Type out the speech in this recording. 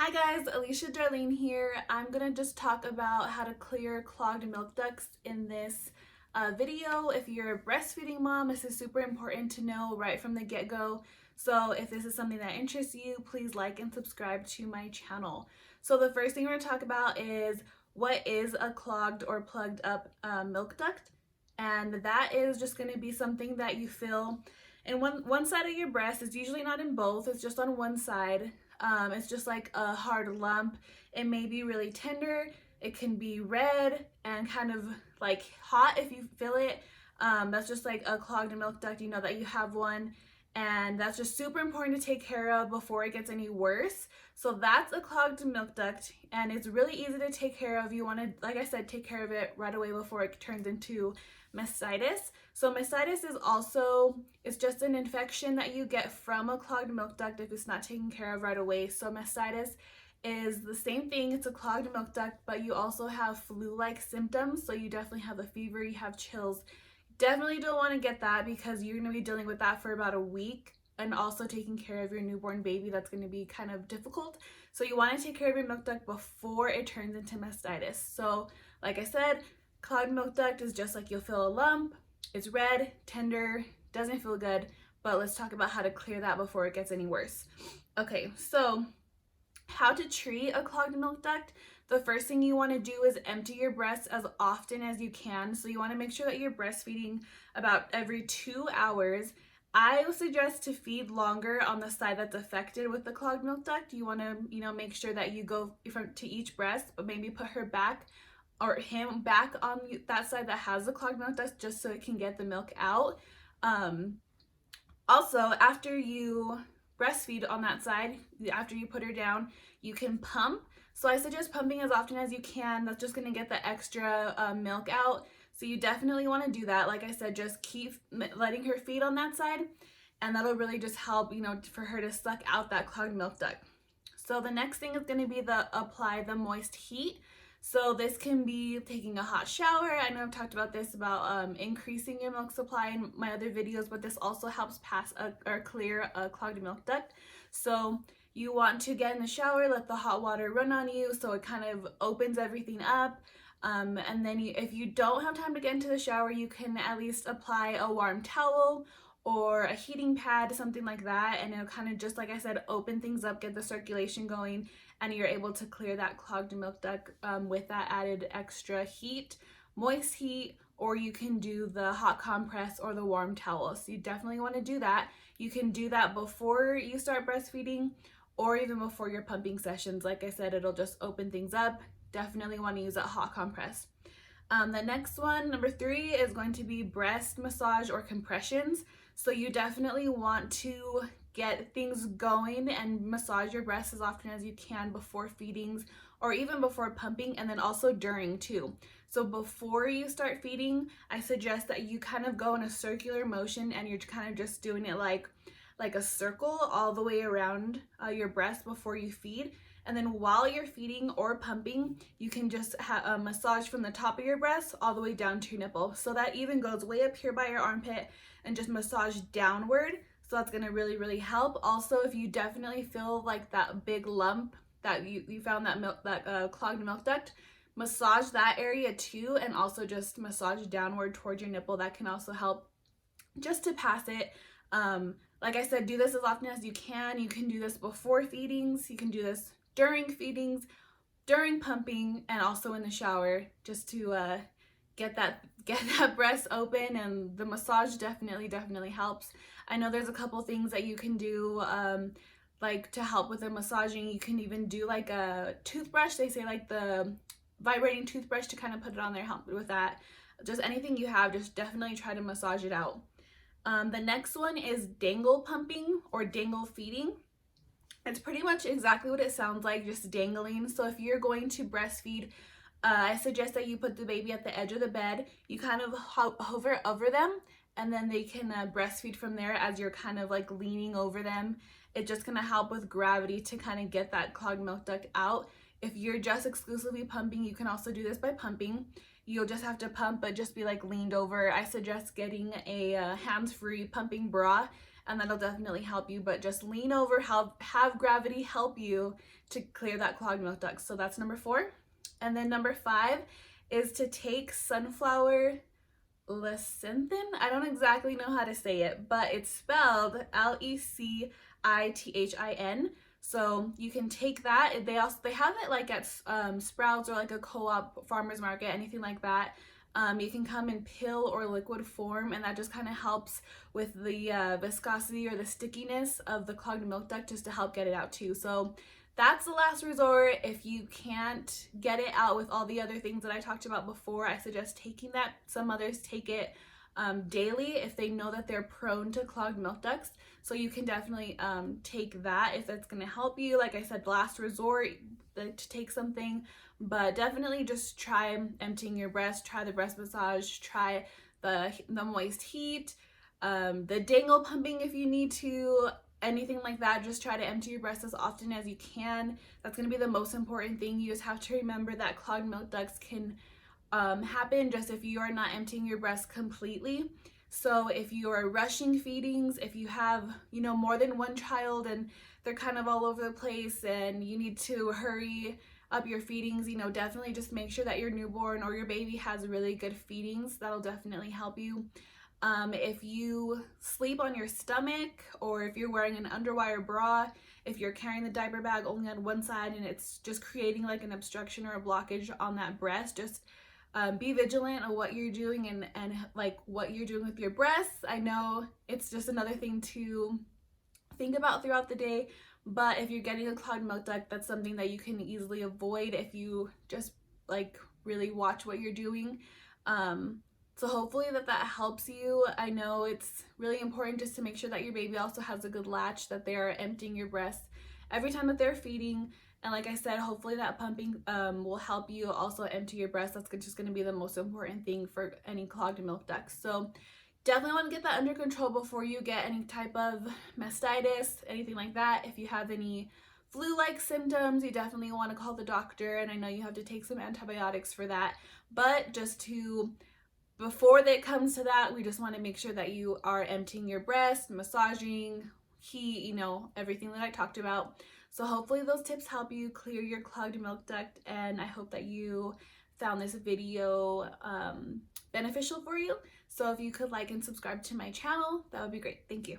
Hi guys, Alicia Darlene here. I'm gonna just talk about how to clear clogged milk ducts in this video. If you're a breastfeeding mom, this is super important to know right from the get-go. So if this is something that interests you, please like and subscribe to my channel. So the first thing we're gonna talk about is what is a clogged or plugged up milk duct. And that is just gonna be something that you feel in one side of your breast. It's usually not in both, it's just on one side. It's just like a hard lump. It may be really tender. It can be red and kind of like hot if you feel it. That's just like a clogged milk duct. You know that you have one, and that's just super important to take care of before it gets any worse. So that's a clogged milk duct, and it's really easy to take care of. You want to, like I said, take care of it right away before it turns into mastitis. So mastitis is also, it's just an infection that you get from a clogged milk duct if it's not taken care of right away. So mastitis is the same thing. It's a clogged milk duct, but you also have flu-like symptoms. So you definitely have a fever, you have chills. Definitely don't want to get that because you're going to be dealing with that for about a week, and also taking care of your newborn baby. That's going to be kind of difficult. So you want to take care of your milk duct before it turns into mastitis. So like I said, clogged milk duct is just like you'll feel a lump. It's red, tender, doesn't feel good, but let's talk about how to clear that before it gets any worse. Okay, so how to treat a clogged milk duct. The first thing you want to do is empty your breast as often as you can. So you want to make sure that you're breastfeeding about every 2 hours. I would suggest to feed longer on the side that's affected with the clogged milk duct. You want to, make sure that you go to each breast, but maybe put her back or him back on that side that has the clogged milk duct, just so it can get the milk out. Also, after you breastfeed on that side, after you put her down, you can pump. So I suggest pumping as often as you can. That's just going to get the extra milk out. So you definitely want to do that. Like I said, just keep letting her feed on that side, and that'll really just help, for her to suck out that clogged milk duct. So the next thing is going to be apply the moist heat. So this can be taking a hot shower. I know I've talked about this, about increasing your milk supply in my other videos, but this also helps or clear a clogged milk duct. So you want to get in the shower, let the hot water run on you so it kind of opens everything up. And then if you don't have time to get into the shower, you can at least apply a warm towel or a heating pad, something like that, and it'll kind of, just like I said, open things up, get the circulation going, and you're able to clear that clogged milk duct with that added extra heat, moist heat, or you can do the hot compress or the warm towel. So you definitely want to do that. You can do that before you start breastfeeding or even before your pumping sessions. Like I said, it'll just open things up. Definitely want to use a hot compress. The next one, number 3, is going to be breast massage or compressions. So you definitely want to get things going and massage your breast as often as you can before feedings or even before pumping, and then also during too. So before you start feeding, I suggest that you kind of go in a circular motion, and you're kind of just doing it like a circle all the way around your breast before you feed. And then while you're feeding or pumping, you can just massage from the top of your breast all the way down to your nipple. So that even goes way up here by your armpit and just massage downward. So that's gonna really, really help. Also, if you definitely feel like that big lump that you found that clogged milk duct, massage that area too, and also just massage downward towards your nipple. That can also help just to pass it. Like I said, do this as often as you can. You can do this before feedings. You can do this during feedings, during pumping, and also in the shower, just to get that breast open. And the massage definitely helps. I know there's a couple things that you can do like to help with the massaging. You can even do like a toothbrush. They say like the vibrating toothbrush to kind of put it on there, help with that. Just anything you have, just definitely try to massage it out. The next one is dangle pumping or dangle feeding. It's pretty much exactly what it sounds like, just dangling. So if you're going to breastfeed, I suggest that you put the baby at the edge of the bed. You kind of hover over them, and then they can breastfeed from there as you're kind of like leaning over them. It's just gonna help with gravity to kind of get that clogged milk duct out. If you're just exclusively pumping, you can also do this by pumping. You'll just have to pump, but just be like leaned over. I suggest getting a hands-free pumping bra, and that'll definitely help you. But just lean over, have gravity help you to clear that clogged milk duct. So that's number 4. And then number 5 is to take sunflower lecithin. I don't exactly know how to say it, but it's spelled Lecithin. So you can take that. They have it like at Sprouts or like a co-op, farmers market, anything like that. You can come in pill or liquid form, and that just kind of helps with the viscosity or the stickiness of the clogged milk duct, just to help get it out too. So that's the last resort. If you can't get it out with all the other things that I talked about before, I suggest taking that. Some mothers take it daily if they know that they're prone to clogged milk ducts. So you can definitely take that if that's going to help you. Like I said, last resort to take something, but definitely just try emptying your breast, try the breast massage, try the moist heat, the dangle pumping if you need to, anything like that. Just try to empty your breast as often as you can. That's going to be the most important thing. You just have to remember that clogged milk ducts can happen just if you are not emptying your breast completely. So if you are rushing feedings, if you have, more than one child and they're kind of all over the place and you need to hurry up your feedings, definitely just make sure that your newborn or your baby has really good feedings. That'll definitely help you. If you sleep on your stomach, or if you're wearing an underwire bra, if you're carrying the diaper bag only on one side and it's just creating like an obstruction or a blockage on that breast, just be vigilant of what you're doing and like what you're doing with your breasts. I know it's just another thing to think about throughout the day, but if you're getting a clogged milk duct, that's something that you can easily avoid if you just like really watch what you're doing. So hopefully that helps you. I know it's really important just to make sure that your baby also has a good latch, that they are emptying your breast every time that they're feeding. And like I said, hopefully that pumping will help you also empty your breast. That's just going to be the most important thing for any clogged milk ducts. So definitely want to get that under control before you get any type of mastitis, anything like that. If you have any flu-like symptoms, you definitely want to call the doctor. And I know you have to take some antibiotics for that. But before it comes to that, we just want to make sure that you are emptying your breast, massaging, heat, everything that I talked about. So hopefully those tips help you clear your clogged milk duct, and I hope that you found this video beneficial for you. So if you could like and subscribe to my channel, that would be great. Thank you.